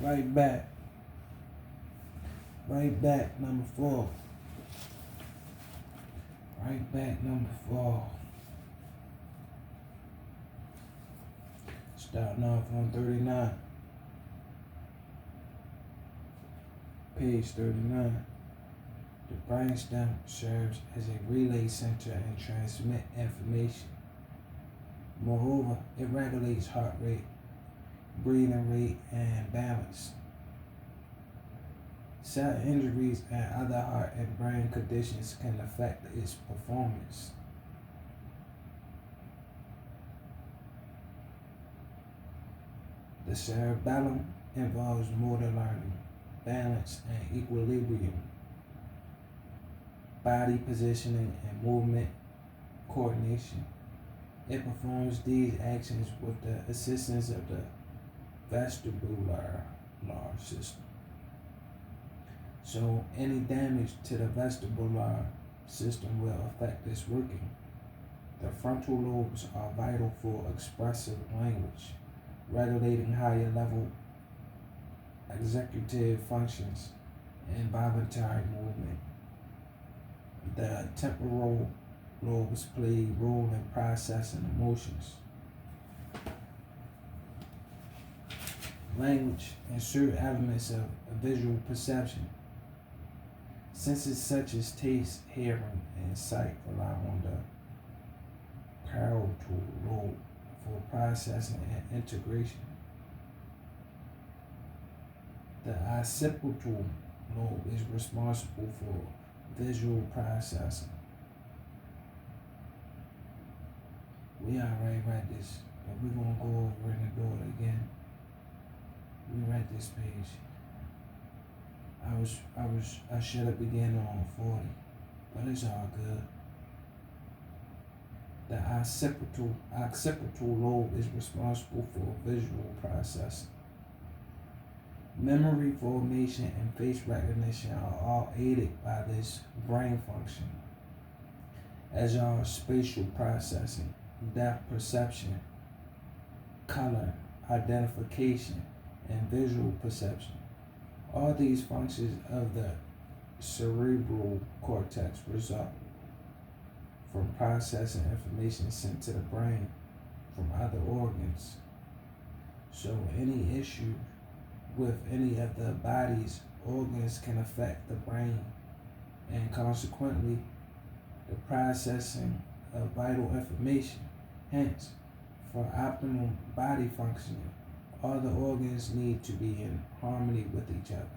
Right back. Right back, number 4. Right back, number 4. Starting off on 39. Page 39. The brainstem serves as a relay center and transmit information. Moreover, it regulates heart rate, breathing rate, and balance. Certain injuries and other heart and brain conditions can affect its performance. The cerebellum involves motor learning, balance, and equilibrium, body positioning, and movement coordination. It performs these actions with the assistance of the vestibular system. So any damage to the vestibular system will affect its working. The frontal lobes are vital for expressive language, regulating higher level executive functions, and voluntary movement. The temporal lobes play a role in processing emotions, language, and certain elements of visual perception. Senses such as taste, hearing, and sight rely on the parietal lobe for processing and integration. The occipital lobe is responsible for visual processing. We already read this, but we're gonna go over it and do it again. We read this page. I should have began on 40, but it's all good. The occipital lobe is responsible for visual processing. Memory formation and face recognition are all aided by this brain function, as are spatial processing, depth perception, color identification, and visual perception. All these functions of the cerebral cortex result from processing information sent to the brain from other organs. So any issue with any of the body's organs can affect the brain, and consequently the processing of vital information. Hence, for optimal body functioning, all the organs need to be in harmony with each other.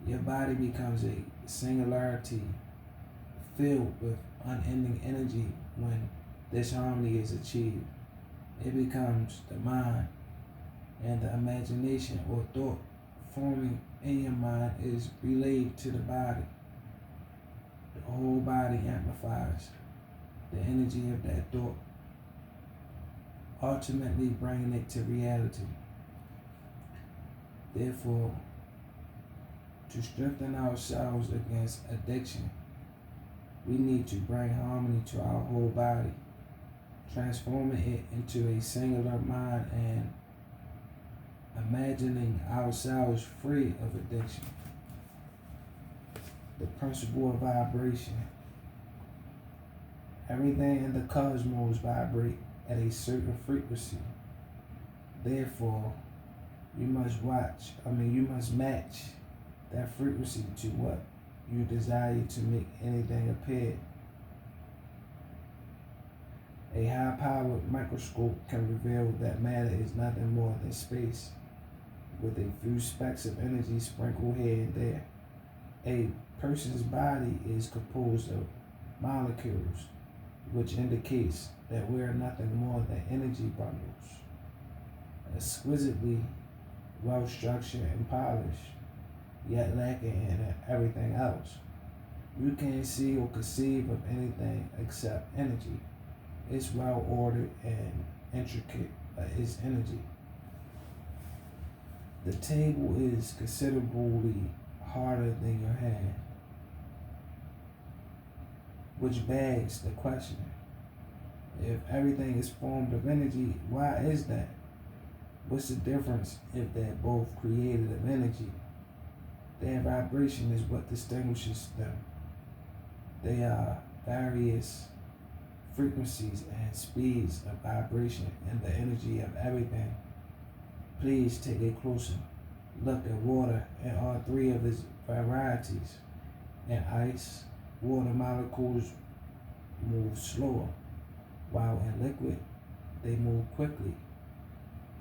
Your body becomes a singularity filled with unending energy when this harmony is achieved. It becomes the mind, and the imagination or thought forming in your mind is relayed to the body. The whole body amplifies the energy of that thought, ultimately bringing it to reality. Therefore, to strengthen ourselves against addiction, we need to bring harmony to our whole body, transforming it into a singular mind and imagining ourselves free of addiction. The principle of vibration. Everything in the cosmos vibrate at a certain frequency. Therefore, you must match that frequency to what you desire to make anything appear. A high-powered microscope can reveal that matter is nothing more than space, with a few specks of energy sprinkled here and there. A person's body is composed of molecules, which indicates that we are nothing more than energy bundles, exquisitely well-structured and polished, yet lacking in everything else. You can't see or conceive of anything except energy. It's well-ordered and intricate, but it's energy. The table is considerably harder than your hand, which begs the question, if everything is formed of energy, why is that? What's the difference if they're both created of energy? Their vibration is what distinguishes them. They are various frequencies and speeds of vibration in the energy of everything. Please take a closer look at water and all three of its varieties. In ice, water molecules move slower, while in liquid, they move quickly.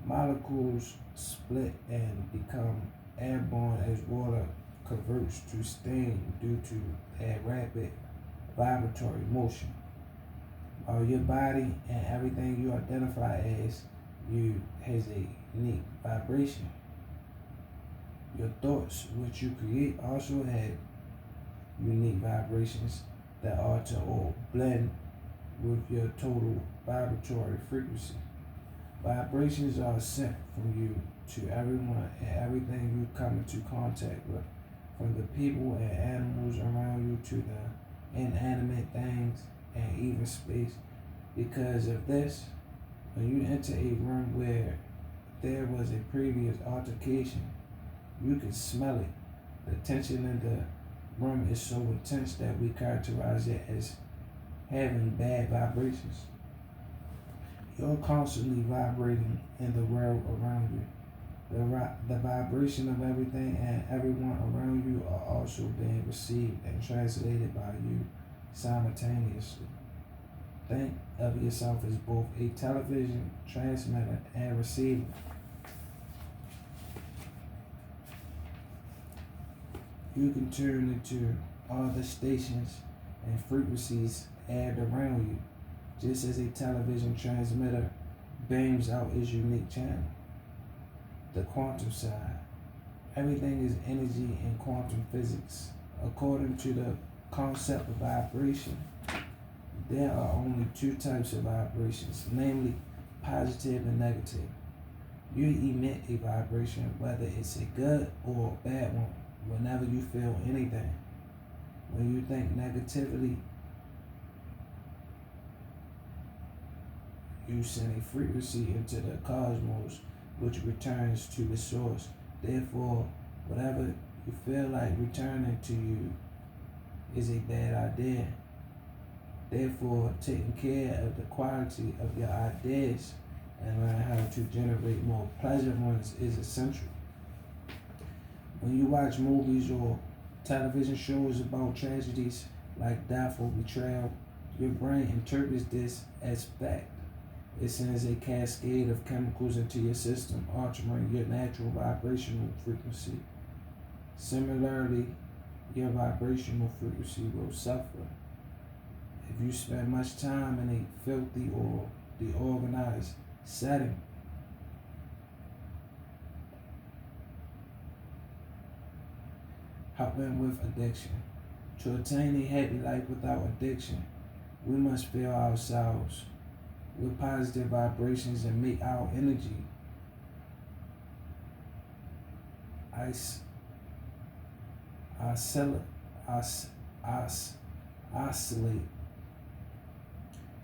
Molecules split and become airborne as water converts to steam due to their rapid vibratory motion. While your body and everything you identify as you has a unique vibration, your thoughts, which you create, also have unique vibrations that are to all blend with your total vibratory frequency. Vibrations are sent from you to everyone and everything you come into contact with, from the people and animals around you to the inanimate things and even space. Because of this, when you enter a room where there was a previous altercation, you can smell it. The tension in the room is so intense that we characterize it as having bad vibrations. You're constantly vibrating in the world around you. The vibration of everything and everyone around you are also being received and translated by you simultaneously. Think of yourself as both a television transmitter and receiver. You can tune into all the stations and frequencies aired around you, just as a television transmitter beams out its unique channel. The quantum side. Everything is energy in quantum physics. According to the concept of vibration, there are only two types of vibrations, namely positive and negative. You emit a vibration, whether it's a good or a bad one, whenever you feel anything. When you think negatively, you send a frequency into the cosmos, which returns to the source. Therefore, whatever you feel like returning to you is a bad idea. Therefore, taking care of the quality of your ideas and learn how to generate more pleasant ones is essential. When you watch movies or television shows about tragedies like death or betrayal, your brain interprets this as fact. It sends a cascade of chemicals into your system, altering your natural vibrational frequency. Similarly, your vibrational frequency will suffer if you spend much time in a filthy or disorganized setting. Helping with addiction. To attain a happy life without addiction, we must fill ourselves with positive vibrations and make our energy oscillate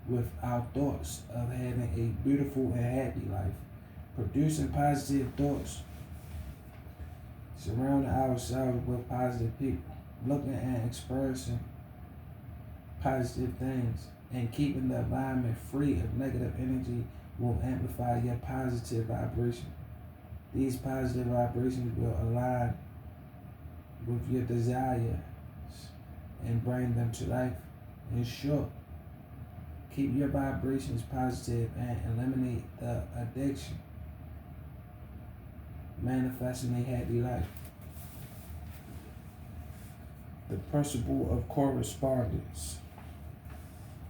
with our thoughts of having a beautiful and happy life. Producing positive thoughts, surrounding ourselves with positive people, looking and experiencing positive things, and keeping the environment free of negative energy will amplify your positive vibration. These positive vibrations will align with your desires and bring them to life. In short, keep your vibrations positive and eliminate the addiction, manifesting a happy life. The principle of correspondence.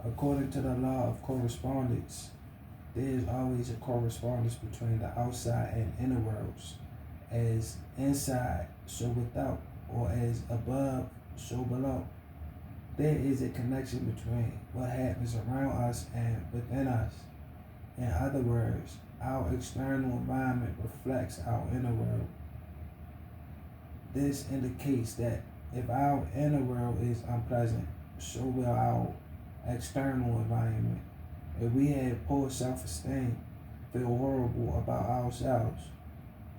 According to the law of correspondence, there is always a correspondence between the outside and inner worlds. As inside, so without, or as above, so below. There is a connection between what happens around us and within us. In other words, our external environment reflects our inner world. This indicates that if our inner world is unpleasant, so will our external environment. If we have poor self-esteem, feel horrible about ourselves,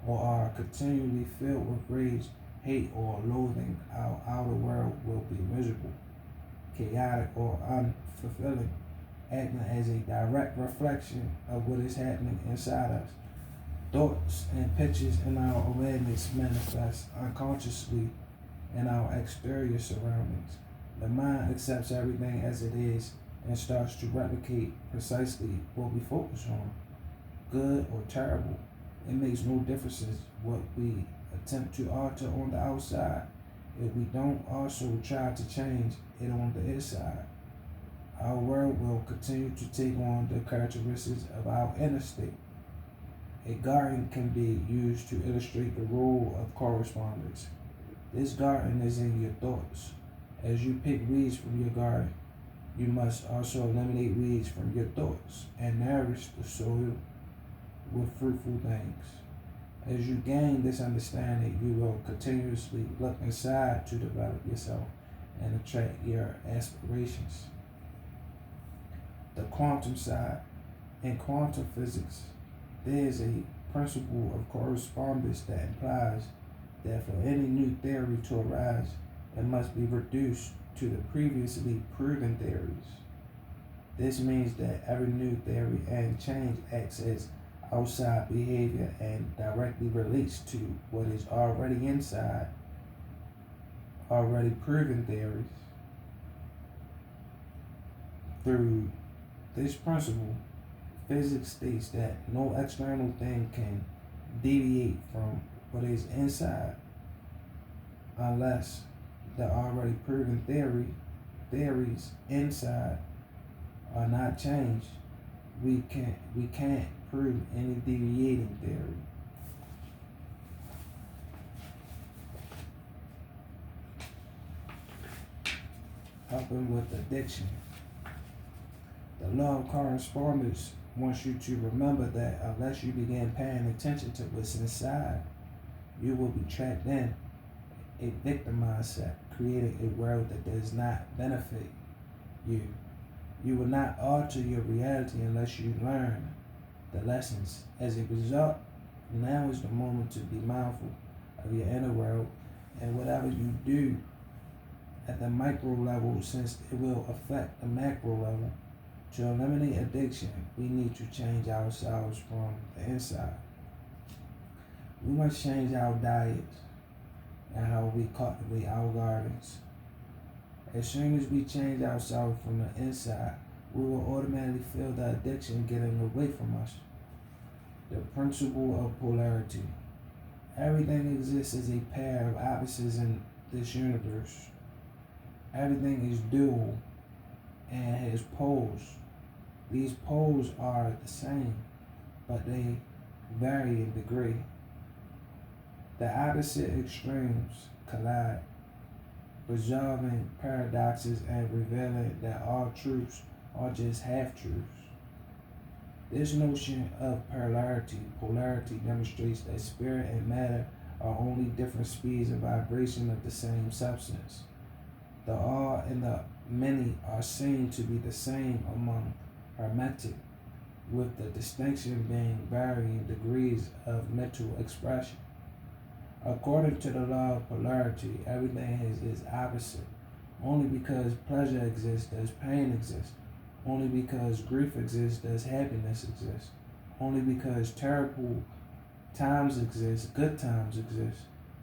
or are continually filled with rage, hate, or loathing, our outer world will be miserable, chaotic, or unfulfilling, acting as a direct reflection of what is happening inside us. Thoughts and pictures in our awareness manifest unconsciously in our exterior surroundings. The mind accepts everything as it is and starts to replicate precisely what we focus on, good or terrible. It makes no difference what we attempt to alter on the outside if we don't also try to change it on the inside. Our world will continue to take on the characteristics of our inner state. A garden can be used to illustrate the role of correspondence. This garden is in your thoughts. As you pick weeds from your garden, you must also eliminate weeds from your thoughts and nourish the soil with fruitful things. As you gain this understanding, you will continuously look inside to develop yourself and attract your aspirations. The quantum side. In quantum physics, there is a principle of correspondence that implies that for any new theory to arise, it must be reduced to the previously proven theories. This means that every new theory and change acts as outside behavior and directly relates to what is already inside already proven theories. Through this principle, physics states that no external thing can deviate from what is inside unless the already proven theories inside are not changed. We can't prove any deviating theory. Helping with addiction. The law of correspondence wants you to remember that unless you begin paying attention to what's inside, you will be trapped in a victim mindset, creating a world that does not benefit you. You will not alter your reality unless you learn the lessons. As a result, now is the moment to be mindful of your inner world and whatever you do at the micro level, since it will affect the macro level. To eliminate addiction, we need to change ourselves from the inside. We must change our diets and how we cultivate our gardens. As soon as we change ourselves from the inside, we will automatically feel the addiction getting away from us. The principle of polarity. Everything exists as a pair of opposites in this universe. Everything is dual and has poles. These poles are the same, but they vary in degree. The opposite extremes collide, resolving paradoxes and revealing that all truths are just half-truths. This notion of polarity demonstrates that spirit and matter are only different speeds of vibration of the same substance. The all and the many are seen to be the same among Hermetic, with the distinction being varying degrees of mental expression. According to the law of polarity, everything is its opposite. Only because pleasure exists does pain exist. Only because grief exists does happiness exist. Only because terrible times exist, good times exist.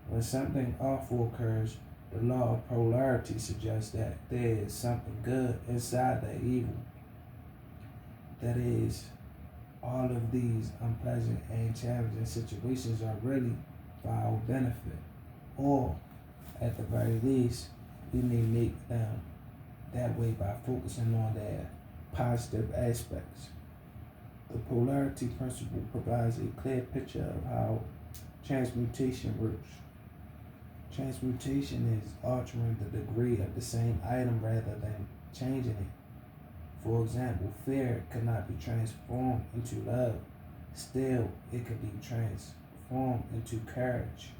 When something awful occurs, the law of polarity suggests that there is something good inside the evil. That is, all of these unpleasant and challenging situations are really for our benefit, or at the very least, we may make them that way by focusing on their positive aspects. The polarity principle provides a clear picture of how transmutation works. Transmutation is altering the degree of the same item rather than changing it. For example, fear cannot be transformed into love. Still, it can be transformed into courage.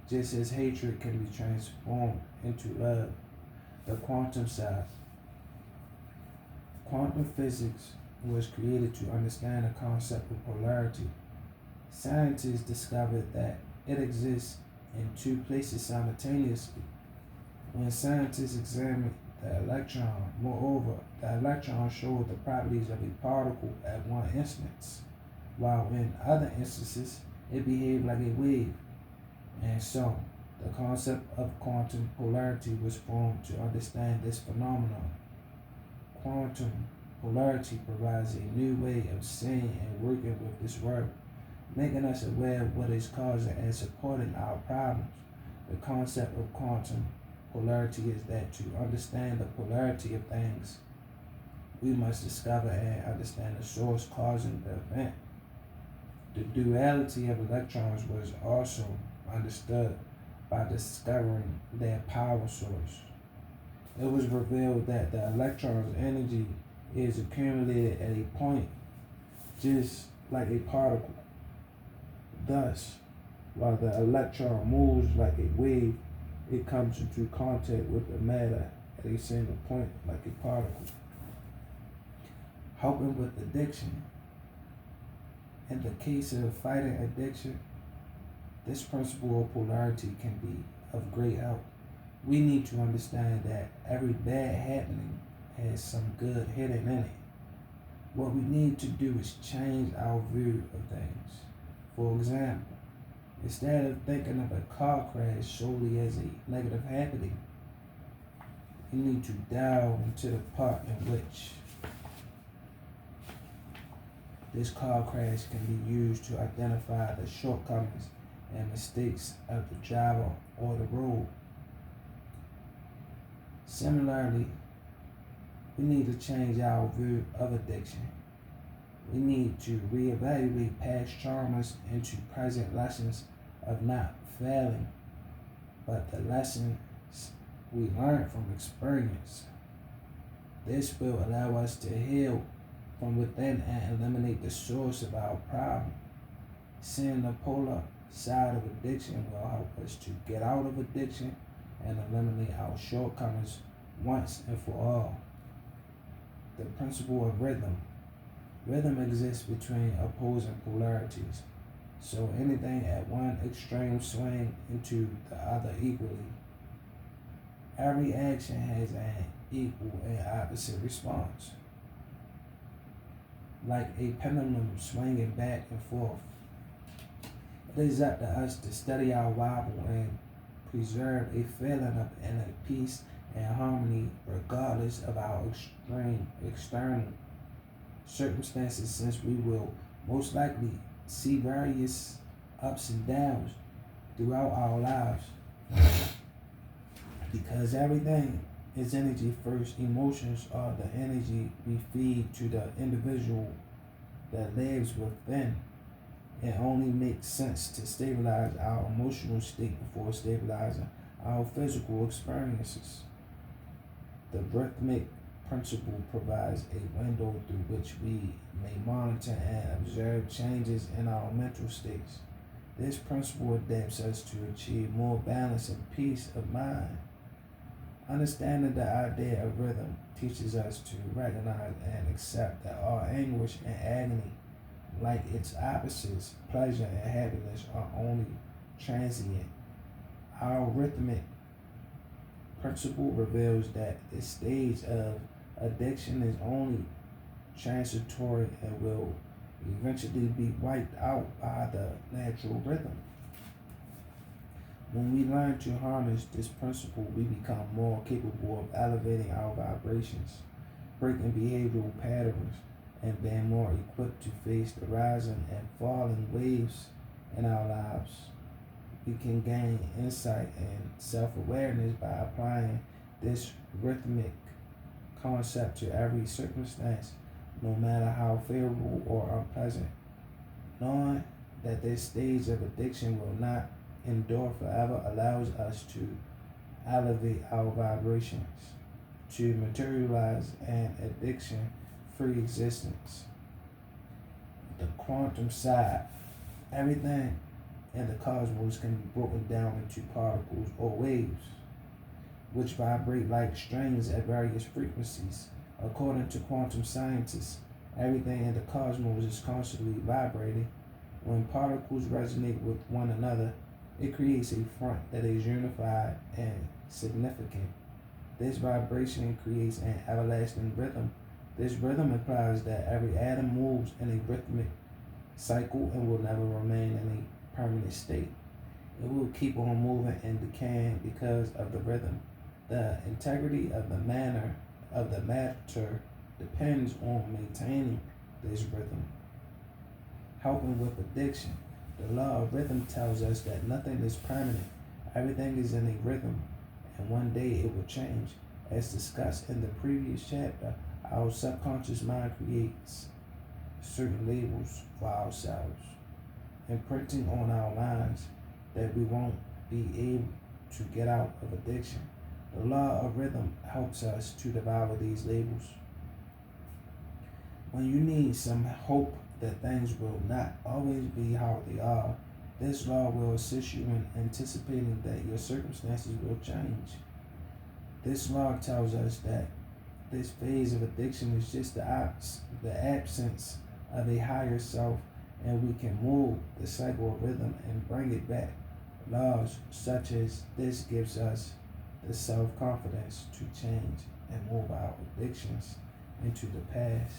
Just as hatred can be transformed into love. The quantum side. Quantum physics was created to understand the concept of polarity. Scientists discovered that it exists in two places simultaneously. When scientists examined the electron, moreover, the electron showed the properties of a particle at one instance, while in other instances it behaved like a wave. And so, the concept of quantum polarity was formed to understand this phenomenon. Quantum polarity provides a new way of seeing and working with this world, making us aware of what is causing and supporting our problems. The concept of quantum polarity is that to understand the polarity of things, we must discover and understand the source causing the event. The duality of electrons was also understood by discovering their power source. It was revealed that the electron's energy is accumulated at a point just like a particle. Thus, while the electron moves like a wave, it comes into contact with the matter at a single point like a particle. Helping with addiction. In the case of fighting addiction, this principle of polarity can be of great help. We need to understand that every bad happening has some good hidden in it. What we need to do is change our view of things. For example, instead of thinking of a car crash solely as a negative happening, we need to delve into the part in which this car crash can be used to identify the shortcomings and mistakes of the driver or the road. Similarly, we need to change our view of addiction. We need to reevaluate past traumas into present lessons of not failing, but the lessons we learn from experience. This will allow us to heal from within and eliminate the source of our problem. Seeing the polar side of addiction will help us to get out of addiction and eliminate our shortcomings once and for all. The principle of rhythm. Rhythm exists between opposing polarities, so anything at one extreme swing into the other equally. Every action has an equal and opposite response, like a pendulum swinging back and forth. It is up to us to study our wobble and preserve a feeling of inner peace and harmony regardless of our extreme external circumstances, since we will most likely see various ups and downs throughout our lives. Because everything is energy first, emotions are the energy we feed to the individual that lives within. It only makes sense to stabilize our emotional state before stabilizing our physical experiences. The rhythmic principle provides a window through which we may monitor and observe changes in our mental states. This principle adapts us to achieve more balance and peace of mind. Understanding the idea of rhythm teaches us to recognize and accept that our anguish and agony, like its opposites, pleasure and happiness, are only transient. Our rhythmic principle reveals that the stage of addiction is only transitory and will eventually be wiped out by the natural rhythm. When we learn to harness this principle, we become more capable of elevating our vibrations, breaking behavioral patterns, and being more equipped to face the rising and falling waves in our lives. We can gain insight and self-awareness by applying this rhythmic concept to every circumstance, no matter how favorable or unpleasant. Knowing that this stage of addiction will not endure forever allows us to elevate our vibrations, to materialize an addiction-free existence. The quantum side. Everything in the cosmos can be broken down into particles or waves, which vibrate like strings at various frequencies. According to quantum scientists, Everything in the cosmos is constantly vibrating. When particles resonate with one another, it creates a front that is unified and significant. This vibration creates an everlasting rhythm. This rhythm implies that every atom moves in a rhythmic cycle and will never remain in a permanent state. It will keep on moving and decaying because of the rhythm. The integrity of the matter depends on maintaining this rhythm. Helping with addiction. The law of rhythm tells us that nothing is permanent. Everything is in a rhythm, and one day it will change. As discussed in the previous chapter, our subconscious mind creates certain labels for ourselves, imprinting on our minds that we won't be able to get out of addiction. The law of rhythm helps us to devour these labels. When you need some hope that things will not always be how they are, this law will assist you in anticipating that your circumstances will change. This law tells us that this phase of addiction is just the absence of a higher self, and we can move the cycle of rhythm and bring it back. Laws such as this gives us the self-confidence to change and move our addictions into the past.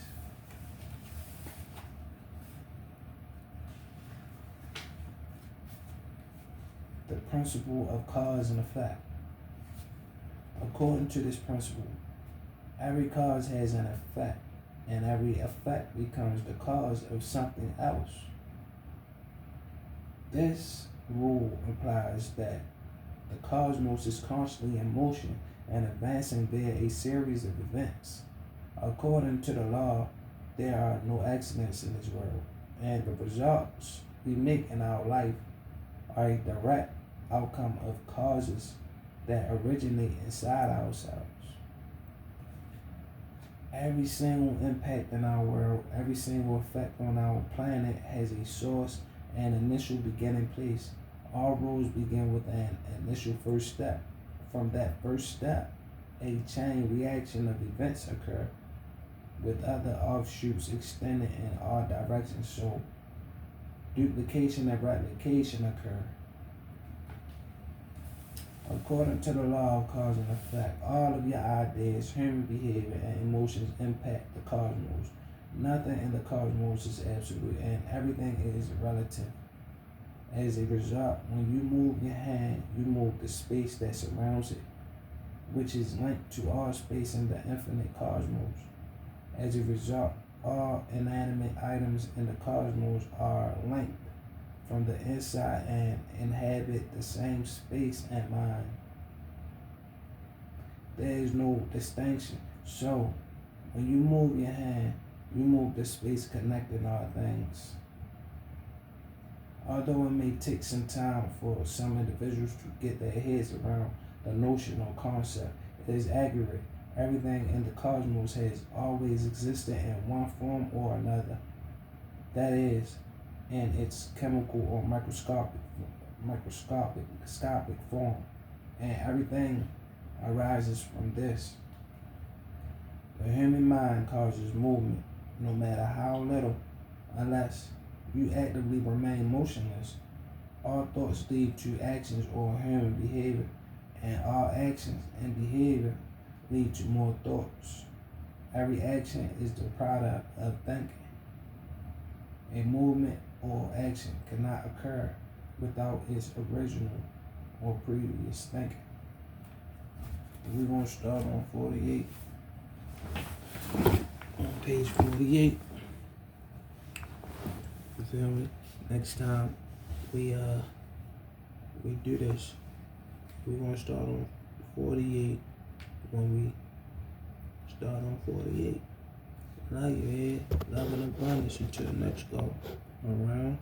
The principle of cause and effect. According to this principle, every cause has an effect, and every effect becomes the cause of something else. This rule implies that the cosmos is constantly in motion and advancing via a series of events. According to the law, there are no accidents in this world, and the results we make in our life are a direct outcome of causes that originate inside ourselves. Every single impact in our world, every single effect on our planet has a source and initial beginning place. All rules begin with an initial first step. From that first step, a chain reaction of events occur, with other offshoots extended in all directions, so duplication and replication occur. According to the law of cause and effect, all of your ideas, human behavior, and emotions impact the cosmos. Nothing in the cosmos is absolute, and everything is relative. As a result, when you move your hand, you move the space that surrounds it, which is linked to all space in the infinite cosmos. As a result, all inanimate items in the cosmos are linked from the inside and inhabit the same space and mind. There is no distinction. So, when you move your hand, you move the space connecting all things. Although it may take some time for some individuals to get their heads around the notion or concept, it is accurate. Everything in the cosmos has always existed in one form or another. That is, in its chemical or microscopic form, and everything arises from this. The human mind causes movement, no matter how little, unless you actively remain motionless. All thoughts lead to actions or human behavior, and all actions and behavior lead to more thoughts. Every action is the product of thinking. A movement or action cannot occur without its original or previous thinking. We're going to start on 48. On page 48. You feel me? Next time we do this, we're going to start on 48 when we start on 48. Now you're here, love and abundance until the next go around.